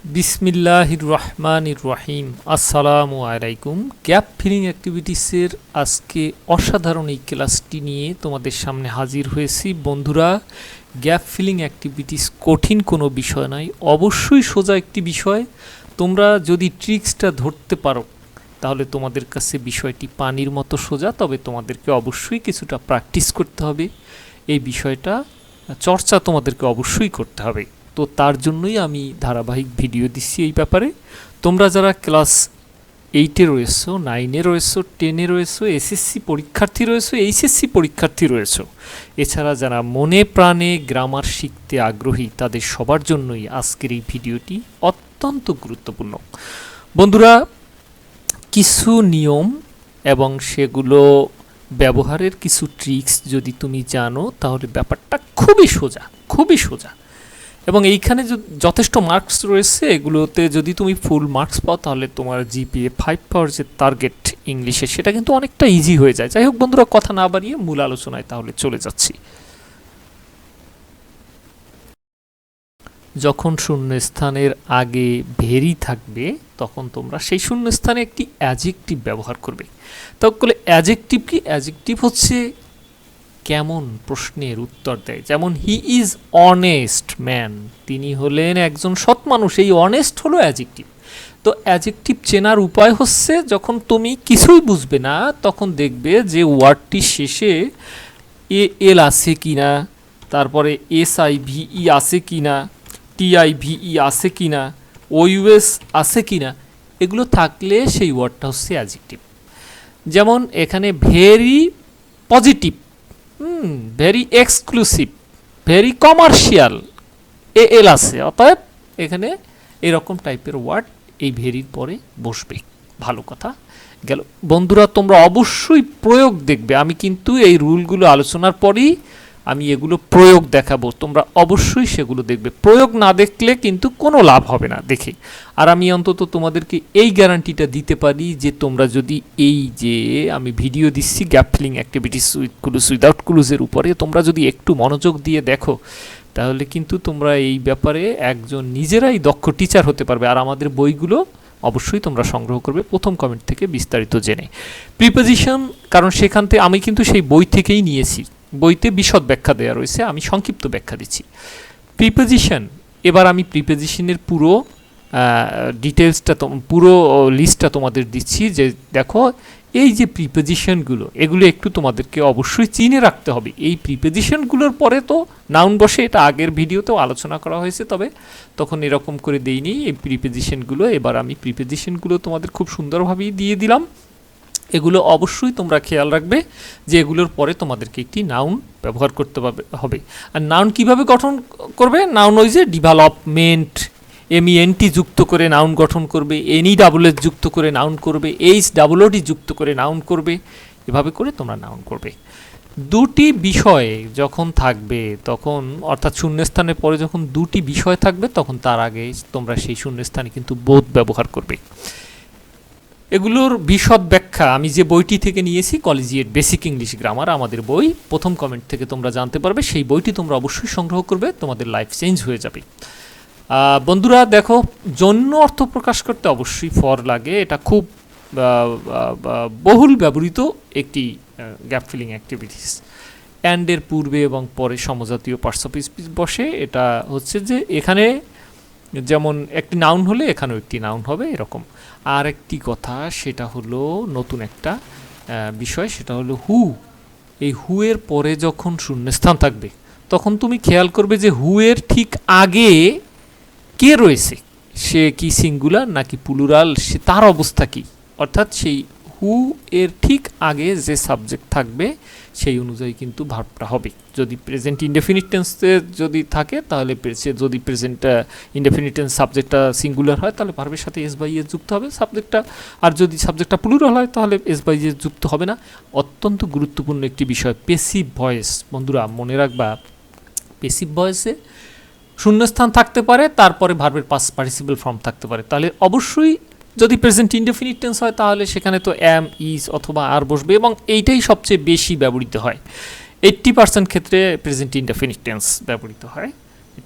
বিসমিল্লাহির রহমানির রহিম। আসসালামু আলাইকুম। গ্যাপ ফিলিং অ্যাক্টিভিটিসের আজকে অসাধারণ এই ক্লাসটি নিয়ে তোমাদের সামনে হাজির হয়েছি। বন্ধুরা, গ্যাপ ফিলিং অ্যাক্টিভিটিস কঠিন কোনো বিষয় নয়, অবশ্যই সোজা একটি বিষয়। তোমরা যদি ট্রিক্সটা ধরতে পারো তাহলে তোমাদের কাছে বিষয়টি পানির মতো সোজা, তবে তোমাদেরকে অবশ্যই কিছুটা প্র্যাকটিস করতে হবে। এই বিষয়টা চর্চা তোমাদেরকে অবশ্যই করতে হবে। তো তার জন্যই আমি ধারাবাহিক ভিডিও দিচ্ছি এই ব্যাপারে। তোমরা যারা ক্লাস 8-এ রয়েছো, 9-এ রয়েছো, 10-এ রয়েছো, এসএসসি পরীক্ষার্থী রয়েছো, এইচএসসি পরীক্ষার্থী রয়েছো, এছাড়া যারা মনে প্রাণে গ্রামার শিখতে আগ্রহী, তাদের সবার জন্যই আজকের এই ভিডিওটি অত্যন্ত গুরুত্বপূর্ণ। বন্ধুরা, কিছু নিয়ম এবং সেগুলো ব্যবহারের কিছু ট্রিক্স যদি তুমি জানো তাহলে ব্যাপারটা খুবই সোজা, খুবই সোজা। এবং এইখানে যথেষ্ট মার্কস রয়েছে, এগুলোতে যদি তুমি ফুল মার্কস পাও তাহলে তোমার জিপিএ 5 পাওয়ার যে টার্গেট ইংলিশে, সেটা কিন্তু অনেকটা ইজি হয়ে যায়। যাই হোক বন্ধুরা, কথা না বাড়িয়ে মূল আলোচনায় তাহলে চলে যাচ্ছি। যখন শূন্যস্থানের আগে ভেরি থাকবে তখন তোমরা সেই শূন্যস্থানে একটি অ্যাডজেক্টিভ ব্যবহার করবে। তাহলে অ্যাডজেক্টিভ কি? অ্যাডজেক্টিভ হচ্ছে কেমন প্রশ্নের উত্তর দেয়। যেমন হি ইজ অনেস্ট ম্যান, তিনি হলেন একজন সৎ মানুষ। এই অনেস্ট হলো অ্যাডজেক্টিভ। তো অ্যাডজেক্টিভ চেনার উপায় হচ্ছে, যখন তুমি কিছুই বুঝবে না তখন দেখবে যে ওয়ার্ডটি শেষে এল আছে কিনা, তারপরে SIVE আছে কিনা, TIVE আছে কিনা, OUS আছে কিনা, এগুলো থাকলে সেই ওয়ার্ডটা হচ্ছে অ্যাডজেক্টিভ। যেমন এখানে very positive, very exclusive, very commercial, L আছে, অতএব এখানে এরকম টাইপের ওয়ার্ড এই ভেরির পরে বসবে। ভালো কথা গেল। বন্ধুরা, তোমরা অবশ্যই প্রয়োগ দেখবে। আমি কিন্তু এই রুলগুলো আলোচনার পরেই আমি এগুলো প্রয়োগ দেখাবো, তোমরা অবশ্যই সেগুলো দেখবে। প্রয়োগ না দেখলে কিন্তু কোনো লাভ হবে না দেখে। আর আমি অন্তত তোমাদেরকে এই গ্যারান্টিটা দিতে পারি যে তোমরা যদি এই যে আমি ভিডিও দিচ্ছি gap filling activities with clues without ক্লুজের উপরে, তোমরা যদি একটু মনোযোগ দিয়ে দেখো তাহলে কিন্তু তোমরা এই ব্যাপারে একজন নিজেরাই দক্ষ টিচার হতে পারবে। আর আমাদের বইগুলো অবশ্যই তোমরা সংগ্রহ করবে প্রথম কমেন্ট থেকে বিস্তারিত জেনে। প্রিপোজিশন, কারণ সেখান থেকে আমি কিন্তু সেই বই থেকেই নিয়েছি, বইতে বিশদ ব্যাখ্যা দেওয়া রয়েছে, আমি সংক্ষিপ্ত ব্যাখ্যা দিচ্ছি। প্রিপোজিশন, এবার আমি প্রিপোজিশনের পুরো ডিটেলসটা, পুরো লিস্টটা তোমাদের দিচ্ছি। যে দেখো, এই যে প্রিপোজিশনগুলো, এগুলো একটু তোমাদেরকে অবশ্যই চিনে রাখতে হবে। এই প্রিপোজিশনগুলোর পরে তো নাউন বসে, এটা আগের ভিডিওতেও আলোচনা করা হয়েছে, তবে তখন এরকম করে দেইনি এই প্রিপোজিশনগুলো। এবার আমি প্রিপোজিশনগুলো তোমাদের খুব সুন্দরভাবেই দিয়ে দিলাম। এগুলো অবশ্যই তোমরা খেয়াল রাখবে যে এগুলোর পরে তোমাদেরকে একটি নাউন ব্যবহার করতে হবে। আর নাউন কিভাবে গঠন করবে? নাউন ওই যে ডেভেলপমেন্ট, MENT যুক্ত করে নাউন গঠন করবে, NESS যুক্ত করে নাউন করবে, HOOD যুক্ত করে নাউন করবে, এভাবে করে তোমরা নাউন করবে। দুটি বিষয় যখন থাকবে তখন, অর্থাৎ শূন্যস্থানের পরে যখন দুটি বিষয় থাকবে তখন তার আগে তোমরা সেই শূন্যস্থানে কিন্তু বোথ ব্যবহার করবে। এগুলোর বিশদ ব্যাখ্যা আমি যে বইটি থেকে নিয়েছি, কলেজিয়েট বেসিক ইংলিশ গ্রামার, আমাদের বই, প্রথম কমেন্ট থেকে তোমরা জানতে পারবে। সেই বইটি তোমরা অবশ্যই সংগ্রহ করবে, তোমাদের লাইফ চেঞ্জ হয়ে যাবে। বন্ধুরা দেখো, জন্য অর্থ প্রকাশ করতে অবশ্যই ফর লাগে। এটা খুব বহুল ব্যবহৃত একটি গ্যাপ ফিলিং অ্যাক্টিভিটিস। অ্যান্ডের পূর্বে এবং পরে সমজাতীয় পার্টস অফ স্পিচ বসে। এটা হচ্ছে যে এখানে যেমন একটি নাউন হলে এখানেও একটি নাউন হবে, এরকম। আর একটি কথা, সেটা হলো নতুন একটা বিষয়, সেটা হলো হু। এই হু এর পরে যখন শূন্যস্থান থাকবে তখন তুমি খেয়াল করবে যে হু এর ঠিক আগে কে রয়েছে, সে কি সিঙ্গুলার নাকি প্লুরাল, সে তার অবস্থা কি। অর্থাৎ সেই হু এর ঠিক আগে যে সাবজেক্ট থাকবে সেই অনুযায়ী কিন্তু ভার্বটা হবে। যদি প্রেজেন্ট ইনডেফিনিট টেন্সে যদি থাকে তাহলে, যদি প্রেজেন্ট ইনডেফিনিট টেন্স সাবজেক্টটা সিঙ্গুলার হয় তাহলে ভার্বের সাথে S/S যুক্ত হবে সাবজেক্টটা, আর যদি সাবজেক্টটা প্লুরাল হয় তাহলে S/S যুক্ত হবে না। অত্যন্ত গুরুত্বপূর্ণ একটি বিষয় পেসিভ ভয়েস। বন্ধুরা মনে রাখবা, পেসিভ ভয়েসে শূন্যস্থান থাকতে পারে, তারপরে ভার্বের পাস্ট পার্টিসিপল ফর্ম থাকতে পারে। তাহলে অবশ্যই যদি প্রেজেন্ট ইনডেফিনিট টেন্স হয় তাহলে সেখানে তো অ্যাম, ইজ অথবা আর বসবে, এবং এইটাই সবচেয়ে বেশি ব্যবহৃত হয়। 80% ক্ষেত্রে প্রেজেন্ট ইনডেফিনিট টেন্স ব্যবহৃত হয়।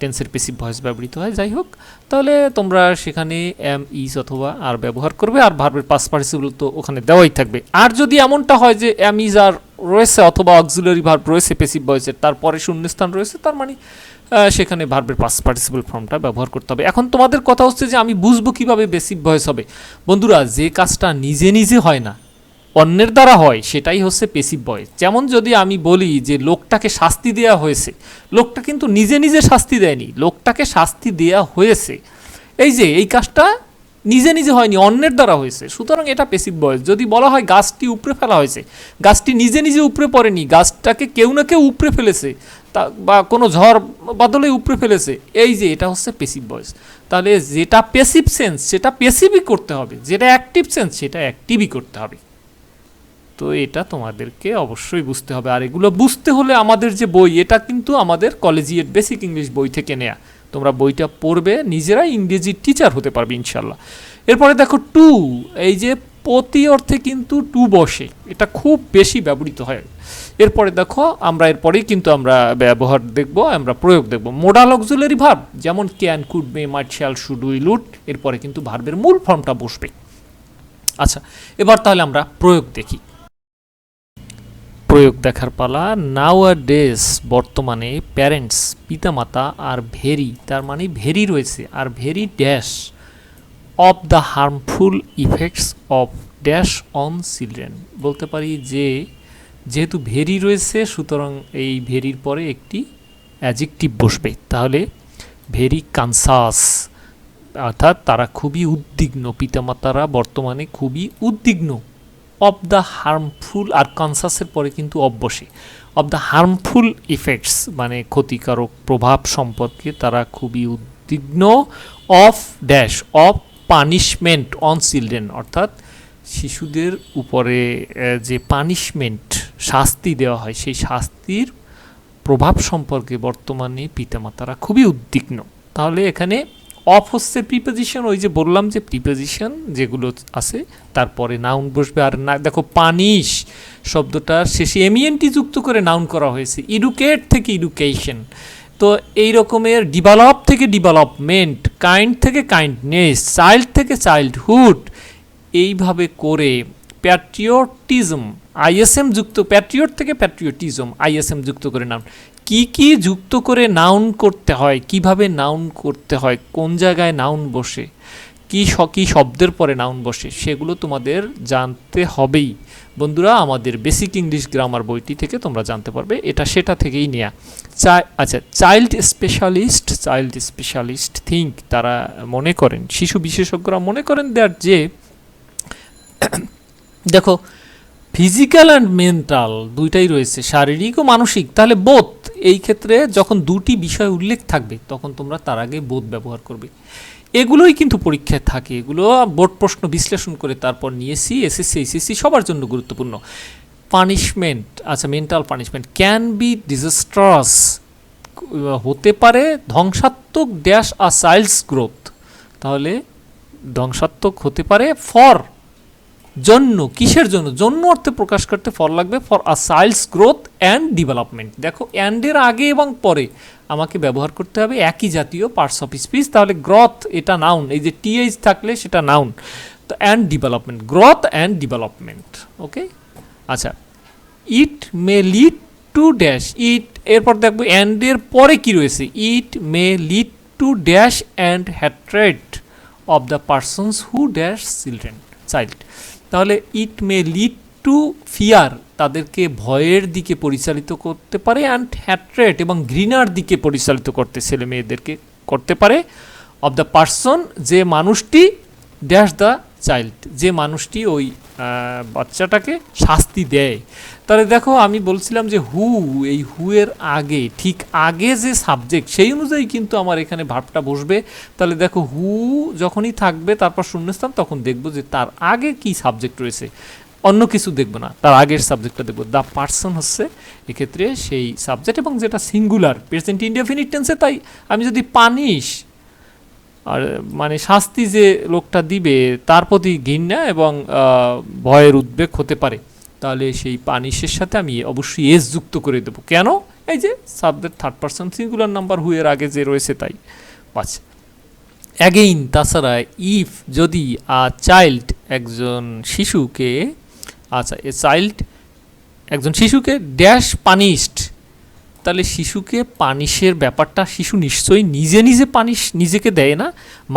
টেন্সের প্যাসিভ ভয়েস ব্যবহৃত হয়। যাই হোক, তাহলে তোমরা সেখানে এম ইজ অথবা আর ব্যবহার করবে, আর ভার্বের পাস্ট পার্টিসিপল তো ওখানে দেওয়াই থাকবে। আর যদি এমনটা হয় যে এম ইজ আর রয়েছে অথবা অক্সিলারি ভার্ব রয়েছে প্যাসিভ ভয়েসের, তারপরে শূন্যস্থান রয়েছে, তার মানে সেখানে ভার্বের পাস্ট পার্টিসিপল ফর্মটা ব্যবহার করতে হবে। এখন তোমাদের কথা হচ্ছে যে আমি বুঝবো কিভাবে প্যাসিভ ভয়েস হবে। বন্ধুরা, যে কাজটা নিজে নিজে হয় না, অন্যের দ্বারা হয়, সেটাই হচ্ছে প্যাসিভ ভয়েস। যেমন যদি আমি বলি যে লোকটাকে শাস্তি দেওয়া হয়েছে, লোকটা কিন্তু নিজে নিজে শাস্তি দেয়নি, লোকটাকে শাস্তি দেওয়া হয়েছে, এই যে এই কাজটা নিজে নিজে হয়নি, অন্যের দ্বারা হয়েছে, সুতরাং এটা প্যাসিভ ভয়েস। যদি বলা হয় গাছটি উপড়ে ফেলা হয়েছে, গাছটি নিজে নিজে উপড়ে পড়েনি, গাছটাকে কেউ না কেউ উপড়ে ফেলেছে, তা বা কোনো ঝড় বাদলে উপড়ে ফেলেছে, এই যে এটা হচ্ছে প্যাসিভ ভয়েস। তাহলে যেটা প্যাসিভ সেন্স সেটা প্যাসিভই করতে হবে, যেটা অ্যাক্টিভ সেন্স সেটা অ্যাক্টিভই করতে হবে। তো এটা তোমাদেরকে অবশ্যই বুঝতে হবে। আর এগুলো বুঝতে হলে আমাদের যে বই, এটা কিন্তু আমাদের কলেজিয়েট বেসিক ইংলিশ বই থেকে নেয়া। তোমরা বইটা পড়বে, নিজেরাই ইংরেজি টিচার হতে পারবে ইনশাল্লাহ। এরপরে দেখো টু, এই যে প্রতি অর্থে কিন্তু টু বসে, এটা খুব বেশি ব্যবহৃত হয়। এরপরে দেখো আমরা এরপরেই কিন্তু আমরা ব্যবহার দেখব, আমরা প্রয়োগ দেখব। মোডাল অক্সিলারি ভার্ব যেমন can, could, may, might, shall, should, will, would, এরপরে কিন্তু ভার্বের মূল ফর্মটা বসবে। আচ্ছা, এবার তাহলে আমরা প্রয়োগ দেখি। প্রয়োগ দেখার পালা। নাও আ ডেজ, বর্তমানে, প্যারেন্টস, পিতামাতা, আর ভেরি, তার মানে ভেরি রয়েছে, are very dash of the harmful effects of dash on children. বলতে পারি যে যেহেতু ভেরি রয়েছে, সুতরাং এই ভেরির পরে একটি অ্যাডজেক্টিভ বসবে। তাহলে ভেরি কনসাস, অর্থাৎ তারা খুবই উদ্বিগ্ন, পিতামাতারা বর্তমানে খুবই উদ্বিগ্ন। অফ দ্য হার্মফুল, আর কনসাসের পরে কিন্তু অফ বসে। অফ দ্য হার্মফুল ইফেক্টস মানে ক্ষতিকারক প্রভাব সম্পর্কে তারা খুবই উদ্বিগ্ন। Of dash of punishment on children, অর্থাৎ শিশুদের উপরে যে পানিশমেন্ট, শাস্তি দেওয়া হয়, সেই শাস্তির প্রভাব সম্পর্কে বর্তমানে পিতামাতারা খুবই উদ্বিগ্ন। তাহলে এখানে অফ হচ্ছে প্রিপোজিশন, ওই যে বললাম যে প্রিপোজিশন যেগুলো আছে তারপরে নাউন বসবে। আর না দেখো পানিশ শব্দটার শেষে এমইএনটি যুক্ত করে নাউন করা হয়েছে। এডুকেট থেকে এডুকেশন, তো এই রকমের ডেভেলপ থেকে ডেভেলপমেন্ট, কাইন্ড থেকে কাইন্ডনেস, চাইল্ড থেকে চাইল্ডহুড, এইভাবে করে প্যাট্রিয়টিজম, আইএসএম যুক্ত, প্যাট্রিয়ট থেকে প্যাট্রিয়টিজম, আইএসএম যুক্ত করে নাউন। কি কি যুক্ত করে নাউন করতে হয়, কিভাবে নাউন করতে হয়, কোন জায়গায় নাউন বসে, কি শব্দের পরে নাউন বসে, সেগুলো তোমাদের জানতে হবেই বন্ধুরা। আমাদের বেসিক ইংলিশ গ্রামার বইটি থেকে তোমরা জানতে পারবে, এটা সেটা থেকেই নেয়া। আচ্ছা, চাইল্ড স্পেশালিস্ট থিঙ্ক, তারা মনে করেন, শিশু বিশেষজ্ঞরা মনে করেন দ্যাট যে দেখো ফিজিক্যাল অ্যান্ড মেন্টাল দুইটাই রয়েছে, শারীরিক ও মানসিক। তাহলে বোথ, এই ক্ষেত্রে যখন দুটি বিষয় উল্লেখ থাকবে তখন তোমরা তার আগে বোথ ব্যবহার করবে। এগুলোই কিন্তু পরীক্ষায় থাকে, এগুলো বোর্ড প্রশ্ন বিশ্লেষণ করে তারপর নিয়েছি। এসএসসি এইচএসসি সবার জন্য গুরুত্বপূর্ণ। পানিশমেন্ট, আচ্ছা mental punishment can be disastrous, হতে পারে ধ্বংসাত্মক ড্যাশ আ চাইল্ডস গ্রোথ। তাহলে ধ্বংসাত্মক হতে পারে ফর, জন্য, কিসের জন্য, জন্য অর্থে প্রকাশ করতে ফর লাগবে, for a child's growth and development. দেখো অ্যান্ডের আগে এবং পরে আমাকে ব্যবহার করতে হবে একই জাতীয় পার্টস অফ স্পিচ। তাহলে গ্রোথ এটা নাউন, এই যে টিএইচ থাকলে সেটা নাউন, তো and development, growth and development. Okay, আচ্ছা, it may lead to dash, it এরপর দেখবো অ্যান্ডের পরে কি রয়েছে, it may lead to dash and hatred of the persons who dash child. তাহলে it may lead to fear, তাদেরকে ভয়ের দিকে পরিচালিত করতে পারে, অ্যান্ড হ্যাট্রেড এবং ঘৃণার দিকে পরিচালিত করতে ছেলে মেয়েদেরকে করতে পারে, অফ দ্য পার্সন যে মানুষটি, ড্যাশ দ্য চাইল্ড যে মানুষটি ওই বাচ্চাটাকে শাস্তি দেয়। তাহলে দেখো আমি বলছিলাম যে হু, এই হু এর আগে, ঠিক আগে যে সাবজেক্ট সেই অনুযায়ী কিন্তু আমার এখানে ভার্বটা বসবে। তাহলে দেখো হু যখনই থাকবে তারপর শূন্যস্থান, তখন দেখবো যে তার আগে কি সাবজেক্ট রয়েছে, অন্য কিছু দেখবো না, তার আগের সাবজেক্টটা দেখবো। দ্য পার্সন হচ্ছে এক্ষেত্রে সেই সাবজেক্ট, এবং যেটা সিঙ্গুলার প্রেজেন্ট ইনডেফিনিট টেন্সে। তাই আমি যদি পানিশ, আর মানে শাস্তি যে লোকটা দিবে তার প্রতি ঘৃণা এবং ভয়ের উদ্বেগ হতে পারে, তাহলে সেই পানিশের সাথে আমি অবশ্যই এস যুক্ত করে দেবো। কেন? এই যে subject third person singular number who এর আগে যে রয়েছে তাই বাস। অ্যাগেইন তাছাড়া ইফ যদি চাইল্ড একজন শিশুকে, আচ্ছা এ চাইল্ড একজন শিশুকে ড্যাশ পানিশড, তাহলে শিশুকে পানিশের ব্যাপারটা শিশু নিশ্চয়ই নিজে নিজে পানিশ নিজেকে দেয় না,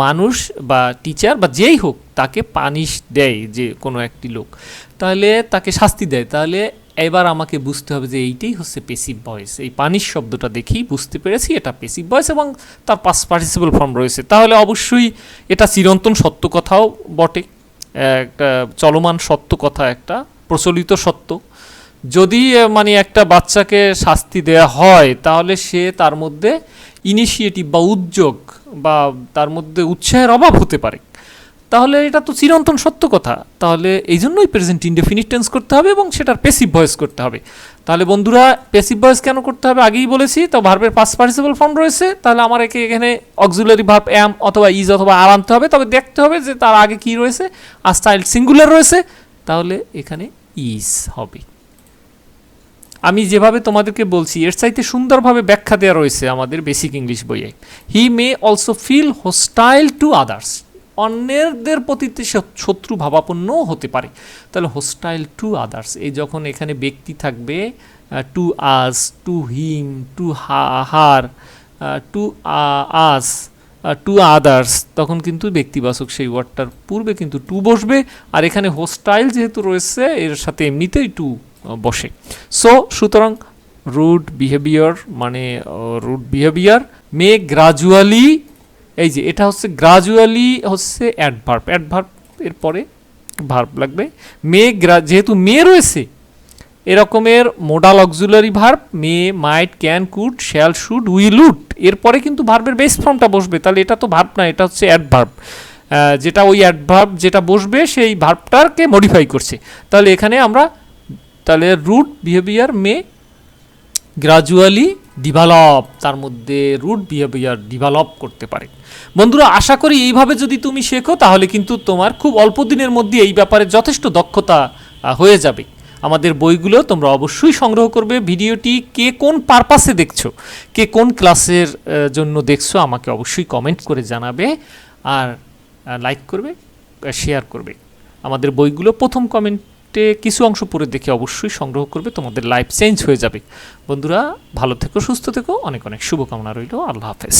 মানুষ বা টিচার বা যেই হোক তাকে পানিশ দেয় যে কোনো একটি লোক, তাহলে তাকে শাস্তি দেয়। তাহলে এবার আমাকে বুঝতে হবে যে এইটাই হচ্ছে পেসিভ ভয়েস। এই পানিশ শব্দটা দেখেই বুঝতে পেরেছি এটা পেসিভ ভয়েস এবং তার পাস্ট পার্টিসিপল ফর্ম রয়েছে। তাহলে অবশ্যই এটা চিরন্তন সত্য কথাও বটে, একটা চলমান সত্য কথা, একটা প্রচলিত সত্য। যদি মানে একটা বাচ্চাকে শাস্তি দেয়া হয় তাহলে সে তার মধ্যে ইনিশিয়েটিভ বা উদ্যোগ বা তার মধ্যে উৎসাহের অভাব হতে পারে, তাহলে এটা তো চিরন্তন সত্য কথা। তাহলে এই জন্যই প্রেজেন্ট ইনডেফিনিট টেন্স করতে হবে এবং সেটার পেসিভ ভয়েস করতে হবে। তাহলে বন্ধুরা পেসিভ ভয়েস কেন করতে হবে আগেই বলেছি, তো ভার্বের পাস্ট পার্টিসিপল ফর্ম রয়েছে, তাহলে আমার এখানে অক্সিলারি ভার্ব অ্যাম অথবা ইজ অথবা আর আনতে হবে, তবে দেখতে হবে যে তার আগে কি রয়েছে, আর চাইল্ড সিঙ্গুলার রয়েছে, তাহলে এখানে ইজ হবে। আমি যেভাবে তোমাদেরকে বলছি এর চাইতে সুন্দরভাবে ব্যাখ্যা দেওয়া রয়েছে আমাদের বেসিক ইংলিশ বইয়ে। He may also feel hostile to others, অন্যদের প্রতি শত্রু ভাবাপন্নও হতে পারে। তাহলে হোস্টাইল টু আদার্স, এই যখন এখানে ব্যক্তি থাকবে to us, to him, to her, to us, to others, তখন কিন্তু ব্যক্তিবাচক সেই ওয়ার্ডটার পূর্বে কিন্তু টু বসবে, আর এখানে হোস্টাইল যেহেতু রয়েছে এর সাথে এমনিতেই টু বসে। সো সুতরাং রুড বিহেভিয়ার মানে রুড বিহেভিয়ার মে গ্রাজুয়ালি, এই যে এটা হচ্ছে গ্রাজুয়ালি হচ্ছে অ্যাডভার্ব, অ্যাডভার্ব এর পরে ভার্ব লাগবে। মে যেহেতু মে রয়েছে এরকমের modal auxiliary verb may, might, can, could, shall, should, will, would, এরপরে কিন্তু ভার্বের বেস ফর্মটা বসবে। তাহলে এটা তো ভার্ব না, এটা হচ্ছে অ্যাডভার্ব, যেটা ওই অ্যাডভার্ব যেটা বসবে সেই ভার্বটাকে মডিফাই করছে। তাহলে এখানে আমরা তাহলে রুড বিহেভিয়ার মে গ্রাজুয়ালি ডেভেলপ, তার মধ্যে রুড বিহেভিয়ার ডেভেলপ করতে পারে। বন্ধুরা আশা করি এইভাবে যদি তুমি শেখো তাহলে কিন্তু তোমার খুব অল্প দিনের মধ্যে এই ব্যাপারে যথেষ্ট দক্ষতা হয়ে যাবে। আমাদের বইগুলো তোমরা অবশ্যই সংগ্রহ করবে। ভিডিওটি কে কোন পারপাসে দেখছো, কে কোন ক্লাসের জন্য দেখছো আমাকে অবশ্যই কমেন্ট করে জানাবে, আর লাইক করবে, শেয়ার করবে। আমাদের বইগুলো প্রথম কমেন্টে কিছু অংশ পড়ে দেখে অবশ্যই সংগ্রহ করবে, তোমাদের লাইফ চেঞ্জ হয়ে যাবে। বন্ধুরা ভালো থেকো, সুস্থ থেকো, অনেক অনেক শুভকামনা রইল। আল্লাহ হাফেজ।